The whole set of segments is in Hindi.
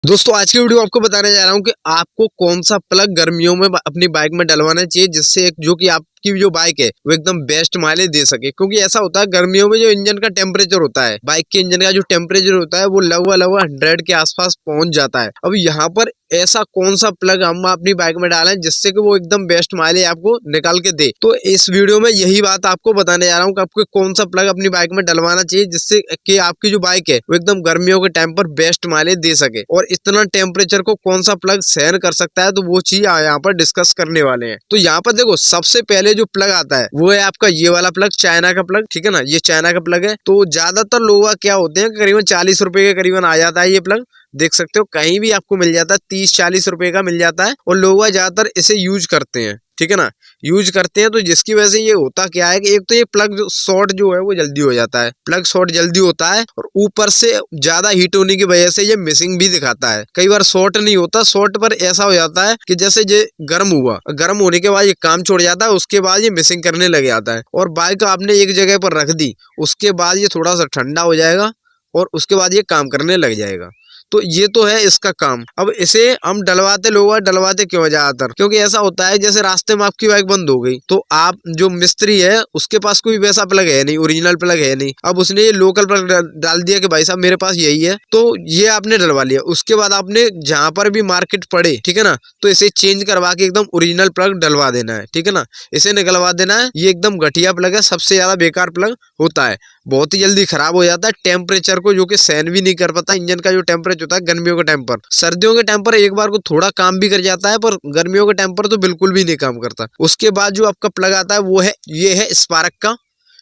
दोस्तों आज की वीडियो आपको बताने जा रहा हूँ कि आपको कौन सा प्लग गर्मियों में अपनी बाइक में डलवाना चाहिए जिससे एक जो कि आपकी जो बाइक है वो एकदम बेस्ट माइलेज दे सके। क्योंकि ऐसा होता है गर्मियों में जो इंजन का टेम्परेचर होता है, बाइक के इंजन का जो टेम्परेचर होता है वो लगभग 100 के आसपास पहुंच जाता है। अब यहाँ पर ऐसा कौन सा प्लग हम अपनी बाइक में डालें जिससे कि वो एकदम बेस्ट माइलेज आपको निकाल के दे। तो इस वीडियो में यही बात आपको बताने जा रहा हूँ कि आपको कौन सा प्लग अपनी बाइक में डलवाना चाहिए जिससे कि आपकी जो बाइक है वो एकदम गर्मियों के टाइम पर बेस्ट माइलेज दे सके। और इतना टेम्परेचर को कौन सा प्लग सहन कर सकता है तो वो चीज यहाँ पर डिस्कस करने वाले हैं। तो यहाँ पर देखो सबसे पहले जो प्लग आता है वो है आपका ये वाला प्लग, चाइना का प्लग। ठीक है ना, ये चाइना का प्लग है। तो ज्यादातर लोग क्या होते हैं, करीबन 40 रुपए के करीबन आ जाता है ये प्लग। देख सकते हो कहीं भी आपको मिल जाता है, 30-40 रुपए का मिल जाता है और लोग ज्यादातर इसे यूज करते हैं। ठीक है ना, यूज करते हैं। तो जिसकी वजह से ये होता क्या है कि एक तो ये प्लग जो शॉर्ट जो है वो जल्दी हो जाता है, प्लग शॉर्ट जल्दी होता है और ऊपर से ज्यादा हीट होने की वजह से ये मिसिंग भी दिखाता है। कई बार शॉर्ट नहीं होता, शॉर्ट पर ऐसा हो जाता है कि जैसे ये गर्म हुआ, गर्म होने के बाद ये काम छोड़ जाता है, उसके बाद ये मिसिंग करने लग जाता है। और बाइक आपने एक जगह पर रख दी, उसके बाद ये थोड़ा सा ठंडा हो जाएगा और उसके बाद ये काम करने लग जाएगा। तो ये तो है इसका काम। अब इसे हम डलवाते क्यों है ज्यादातर, क्योंकि ऐसा होता है जैसे रास्ते में आपकी बाइक बंद हो गई तो आप जो मिस्त्री है उसके पास कोई वैसा प्लग है नहीं, ओरिजिनल प्लग है नहीं। अब उसने ये लोकल प्लग डाल दिया कि भाई साहब मेरे पास यही है, तो ये आपने डलवा लिया। उसके बाद आपने जहां पर भी मार्केट पड़े, ठीक है ना, तो इसे चेंज करवा के एकदम ओरिजिनल प्लग डलवा देना है। ठीक है ना, इसे निकलवा देना है। ये एकदम घटिया प्लग है, सबसे ज्यादा बेकार प्लग होता है, बहुत ही जल्दी खराब हो जाता है। टेम्परेचर को जो कि सहन भी नहीं कर पाता। इंजन का जो टेम्परेचर होता है गर्मियों के टाइम पर, सर्दियों के टाइम पर एक बार को थोड़ा काम भी कर जाता है, पर गर्मियों के टाइम पर तो बिल्कुल भी नहीं काम करता। उसके बाद जो आपका प्लग आता है वो है ये है स्पार्क का।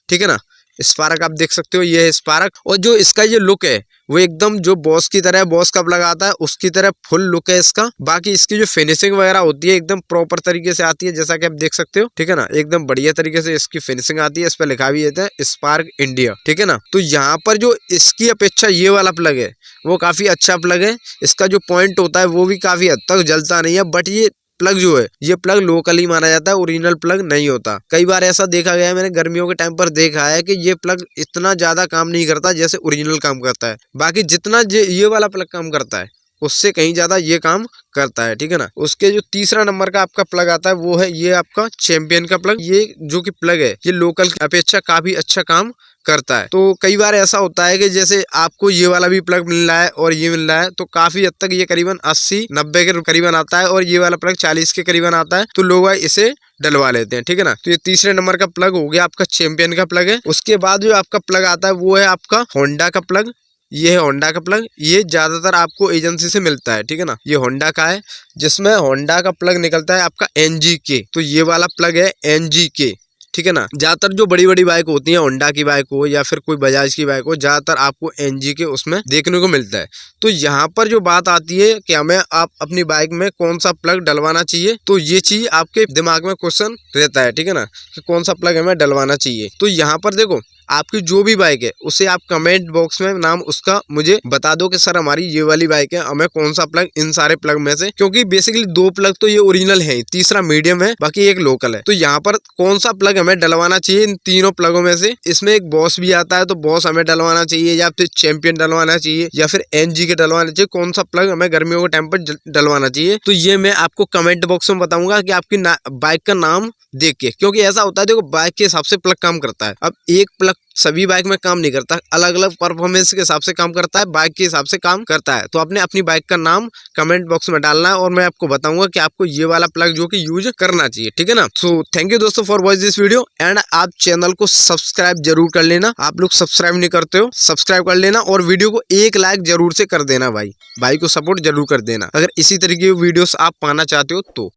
ठीक है ना, स्पार्क आप देख सकते हो, ये है स्पार्क। और जो इसका ये लुक है वो एकदम जो बॉस की तरह, बॉस का प्लग आता है उसकी तरह फुल लुक है इसका। बाकी इसकी जो फिनिशिंग वगैरह होती है एकदम प्रॉपर तरीके से आती है, जैसा कि आप देख सकते हो। ठीक है ना, एकदम बढ़िया तरीके से इसकी फिनिशिंग आती है। इस पर लिखा भी है स्पार्क इंडिया। ठीक है ना, तो यहाँ पर जो इसकी अपेक्षा ये वाला प्लग है वो काफी अच्छा प्लग है। इसका जो पॉइंट होता है वो भी काफी हद तक जलता नहीं है। बट ये प्लग जो है ये प्लग लोकल ही माना जाता है, ओरिजिनल प्लग नहीं होता। कई बार ऐसा देखा गया है, मैंने गर्मियों के टाइम पर देखा है कि ये प्लग इतना ज्यादा काम नहीं करता जैसे ओरिजिनल काम करता है। बाकी जितना ये वाला प्लग काम करता है उससे कहीं ज्यादा ये काम करता है। ठीक है ना, उसके जो तीसरा नंबर का आपका प्लग आता है वो है ये आपका चैंपियन का प्लग। ये जो कि प्लग है ये लोकल की अपेक्षा काफी अच्छा काम करता है। तो कई बार ऐसा होता है कि जैसे आपको ये वाला भी प्लग मिल रहा है और ये मिल रहा है, तो काफी हद तक ये करीबन 80-90 के करीबन आता है और ये वाला प्लग 40 के करीबन आता है, तो लोग इसे डलवा लेते हैं। ठीक है ना, तो ये तीसरे नंबर का प्लग हो गया आपका चैंपियन का प्लग है। उसके बाद जो आपका प्लग आता है वो है आपका होंडा का प्लग। ये है होंडा का प्लग, ये ज्यादातर आपको एजेंसी से मिलता है। ठीक है ना, ये होंडा का है जिसमें होंडा का प्लग निकलता है आपका NGK। तो ये वाला प्लग है NGK। ठीक है ना, ज्यादातर जो बड़ी बड़ी बाइक होती है, होंडा की बाइक हो या फिर कोई बजाज की बाइक हो, ज्यादातर आपको NGK उसमें देखने को मिलता है। तो यहाँ पर जो बात आती है कि हमें आप अपनी बाइक में कौन सा प्लग डलवाना चाहिए, तो ये चीज आपके दिमाग में क्वेश्चन रहता है। ठीक है ना, कि कौन सा प्लग हमें डलवाना चाहिए। तो यहाँ पर देखो आपकी जो भी बाइक है उसे आप कमेंट बॉक्स में नाम उसका मुझे बता दो कि सर हमारी ये वाली बाइक है, हमें कौन सा प्लग इन सारे प्लग में से, क्योंकि बेसिकली 2 प्लग तो ये ओरिजिनल है, तीसरा मीडियम है, बाकी एक लोकल है। तो यहाँ पर कौन सा प्लग हमें डलवाना चाहिए इन तीनों प्लगों में से। इसमें एक बॉस भी आता है, तो बॉस हमें डलवाना चाहिए या फिर चैंपियन डलवाना चाहिए या फिर NGK डलवाना चाहिए। कौन सा प्लग हमें गर्मियों के टाइम पर डलवाना चाहिए, तो ये मैं आपको कमेंट बॉक्स में बताऊंगा कि आपकी बाइक का नाम देख के। क्योंकि ऐसा होता है देखो बाइक के हिसाब से प्लग काम करता है। अब एक प्लग सभी बाइक में काम नहीं करता, अलग अलग परफॉर्मेंस के हिसाब से काम करता है, बाइक के हिसाब से काम करता है। तो आपने अपनी बाइक का नाम कमेंट बॉक्स में डालना है और मैं आपको बताऊंगा कि आपको ये वाला प्लग जो कि यूज करना चाहिए। ठीक है ना, सो थैंक यू दोस्तों for watch this video and आप चैनल को सब्सक्राइब जरूर कर लेना। आप लोग सब्सक्राइब नहीं करते हो, सब्सक्राइब कर लेना और वीडियो को 1 लाइक जरूर से कर देना। भाई को सपोर्ट जरूर कर देना अगर इसी तरीके की वीडियोस आप पाना चाहते हो तो।